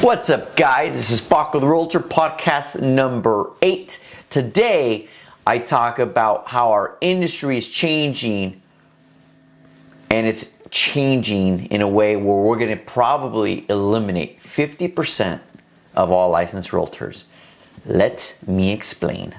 What's up, guys? This is Paco the Realtor, podcast number 8. Today, I talk about how our industry is changing, and it's changing in a way where we're going to probably eliminate 50% of all licensed realtors. Let me explain.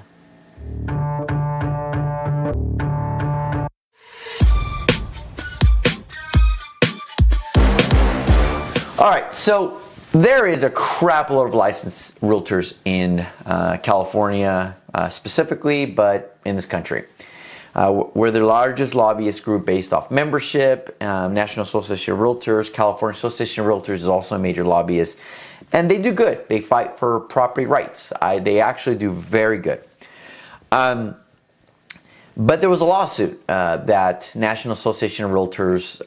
All right, so there is a crap load of licensed realtors in California specifically, but in this country. We're the largest lobbyist group based off membership. National Association of Realtors, California Association of Realtors is also a major lobbyist. And they do good. They fight for property rights. They actually do very good. But there was a lawsuit that National Association of Realtors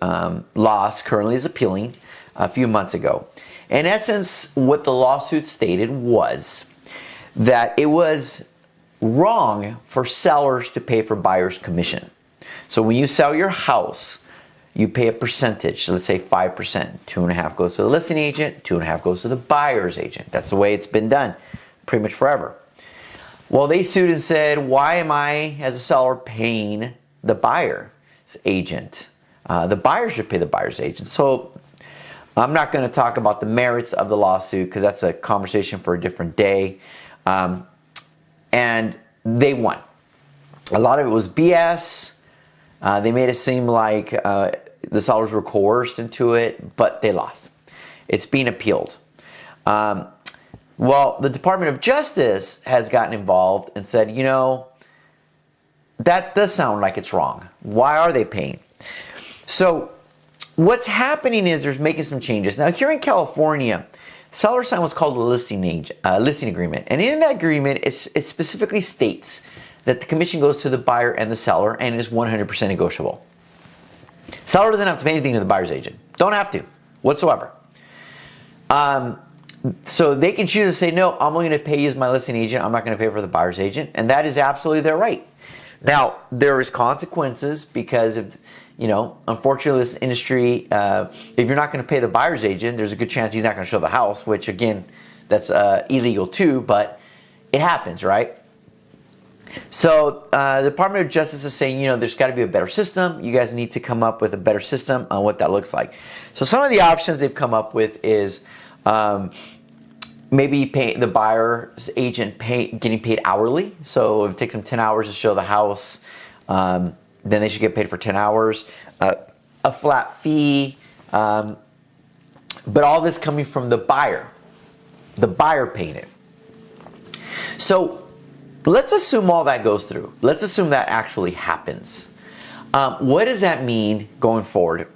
lost, currently is appealing, a few months ago. In essence, what the lawsuit stated was that it was wrong for sellers to pay for buyer's commission. So when you sell your house, you pay a percentage, let's say 5%. 2.5% goes to the listing agent, 2.5% goes to the buyer's agent. That's the way it's been done pretty much forever. Well, they sued and said, why am I, as a seller, paying the buyer's agent? The buyer should pay the buyer's agent. So I'm not going to talk about the merits of the lawsuit because that's a conversation for a different day. And they won. A lot of it was BS. They made it seem like the sellers were coerced into it, but they lost. It's being appealed. Well, the Department of Justice has gotten involved and said, you know, that does sound like it's wrong. Why are they paying? So what's happening is there's making some changes. Now, here in California, seller signed what's called a listing agreement. And in that agreement, it specifically states that the commission goes to the buyer and the seller and is 100% negotiable. Seller doesn't have to pay anything to the buyer's agent. Don't have to, whatsoever. So they can choose to say, no, I'm only going to pay you as my listing agent. I'm not going to pay for the buyer's agent. And that is absolutely their right. Now, there is consequences because of, unfortunately, this industry, if you're not going to pay the buyer's agent, there's a good chance he's not going to show the house, which, again, that's illegal too, but it happens, right? So the Department of Justice is saying, there's got to be a better system. You guys need to come up with a better system on what that looks like. So some of the options they've come up with is maybe pay the buyer's agent getting paid hourly. So if it takes them 10 hours to show the house, then they should get paid for 10 hours. A flat fee. But all this coming from the buyer. The buyer paying it. So let's assume all that goes through. Let's assume that actually happens. What does that mean going forward?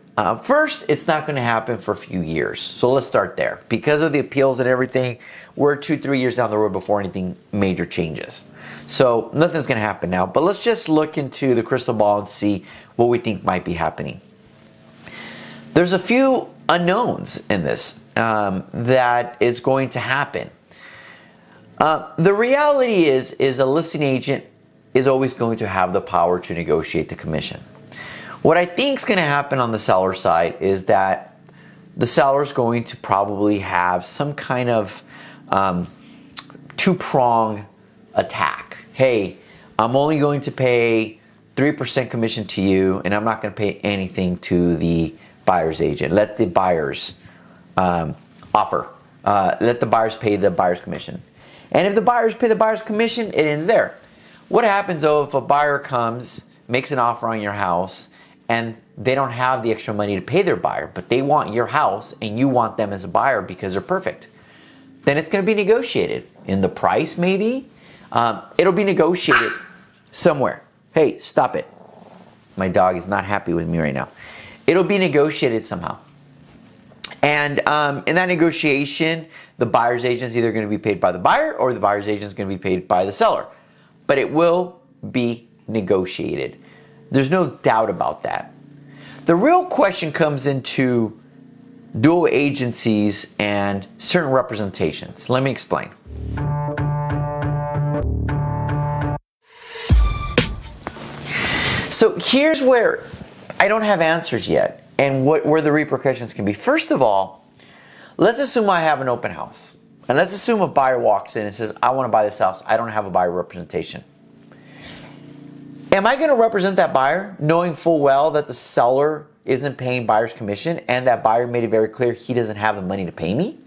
First, it's not going to happen for a few years. So let's start there. Because of the appeals and everything, we're 2-3 years down the road before anything major changes. So nothing's going to happen now. But let's just look into the crystal ball and see what we think might be happening. There's a few unknowns in this that is going to happen. The reality is a listing agent is always going to have the power to negotiate the commission. What I think is going to happen on the seller side is that the seller is going to probably have some kind of two-prong attack. Hey, I'm only going to pay 3% commission to you, and I'm not going to pay anything to the buyer's agent. Let the buyers let the buyers pay the buyer's commission. And if the buyers pay the buyer's commission, it ends there. What happens though if a buyer comes, makes an offer on your house, and they don't have the extra money to pay their buyer, but they want your house and you want them as a buyer because they're perfect? Then it's going to be negotiated in the price, maybe. It'll be negotiated somewhere. Hey, stop it. My dog is not happy with me right now. It'll be negotiated somehow. And in that negotiation, the buyer's agent is either going to be paid by the buyer or the buyer's agent is going to be paid by the seller. But it will be negotiated. There's no doubt about that. The real question comes into dual agencies and certain representations. Let me explain. So here's where I don't have answers yet and where the repercussions can be. First of all, let's assume I have an open house. And let's assume a buyer walks in and says, I want to buy this house. I don't have a buyer representation. Am I going to represent that buyer knowing full well that the seller isn't paying buyer's commission and that buyer made it very clear he doesn't have the money to pay me?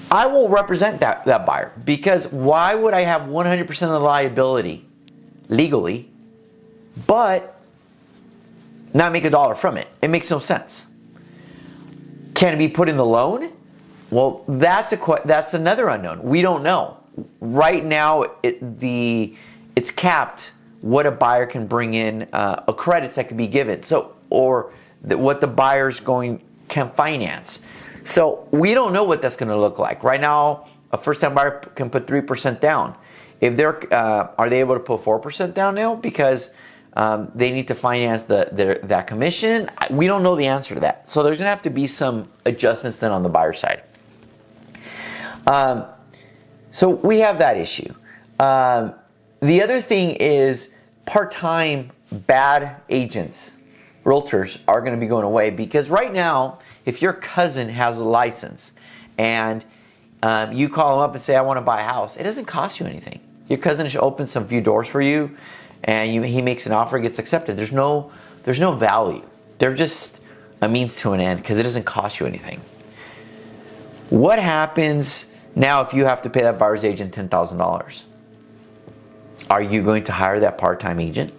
I won't represent that buyer, because why would I have 100% of the liability legally but not make a dollar from it? It makes no sense. Can it be put in the loan? Well, that's another unknown. We don't know. Right now, it's capped what a buyer can bring in, credits that can be given. So, or what the buyer's can finance. So we don't know what that's going to look like. Right now, a first-time buyer can put 3% down. If are they able to put 4% down now because they need to finance that commission? We don't know the answer to that. So there's going to have to be some adjustments then on the buyer side. So we have that issue. The other thing is part-time bad agents, realtors, are going to be going away, because right now, if your cousin has a license and you call him up and say, I want to buy a house, it doesn't cost you anything. Your cousin should open some few doors for you, and he makes an offer, gets accepted. There's no value. They're just a means to an end because it doesn't cost you anything. What happens now if you have to pay that buyer's agent $10,000? Are you going to hire that part-time agent?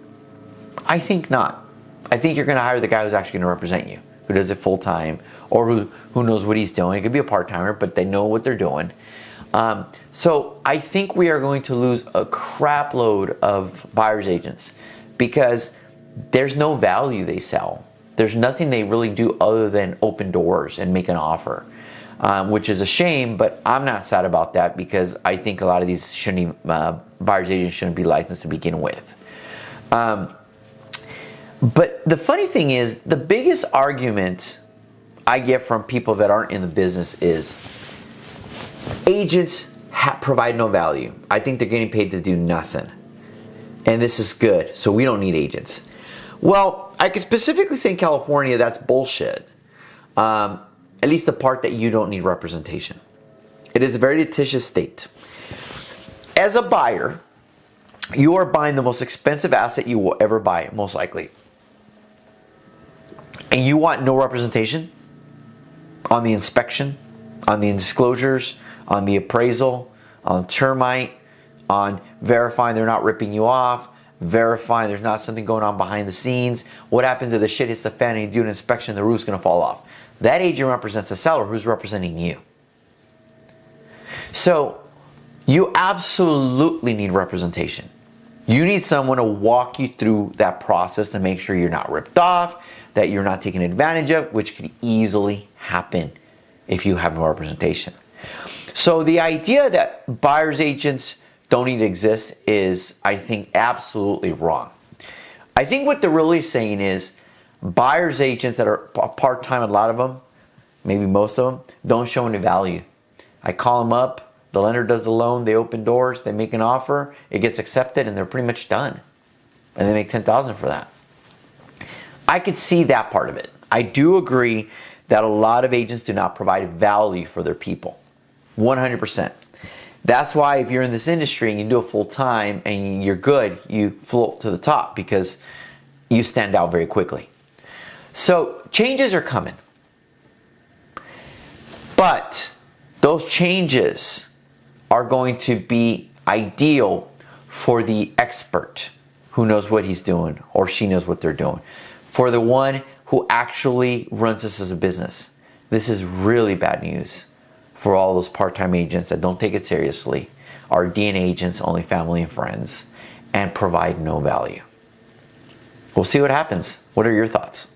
I think not. I think you're going to hire the guy who's actually going to represent you, who does it full-time, or who knows what he's doing. It could be a part-timer, but they know what they're doing. So I think we are going to lose a crap load of buyer's agents because there's no value they sell. There's nothing they really do other than open doors and make an offer, which is a shame, but I'm not sad about that because I think a lot of these buyer's agents shouldn't be licensed to begin with. But the funny thing is, the biggest argument I get from people that aren't in the business is agents provide no value. I think they're getting paid to do nothing. And this is good, so we don't need agents. Well, I can specifically say in California that's bullshit. At least the part that you don't need representation. It is a very litigious state. As a buyer, you are buying the most expensive asset you will ever buy, most likely. And you want no representation on the inspection, on the disclosures, on the appraisal, on termite, on verifying they're not ripping you off, verifying there's not something going on behind the scenes. What happens if the shit hits the fan and you do an inspection and the roof's going to fall off? That agent represents a seller who's representing you. So you absolutely need representation. You need someone to walk you through that process to make sure you're not ripped off, that you're not taken advantage of, which could easily happen if you have no representation. So the idea that buyer's agents don't need to exist is, I think, absolutely wrong. I think what they're really saying is buyer's agents that are part-time, a lot of them, maybe most of them, don't show any value. I call them up, the lender does the loan, they open doors, they make an offer, it gets accepted, and they're pretty much done. And they make $10,000 for that. I could see that part of it. I do agree that a lot of agents do not provide value for their people. 100%. That's why if you're in this industry and you do it full time and you're good, you float to the top because you stand out very quickly. So changes are coming. But those changes are going to be ideal for the expert who knows what he's doing or she knows what they're doing. For the one who actually runs this as a business. This is really bad news for all those part-time agents that don't take it seriously, are DNA agents, only family and friends, and provide no value. We'll see what happens. What are your thoughts?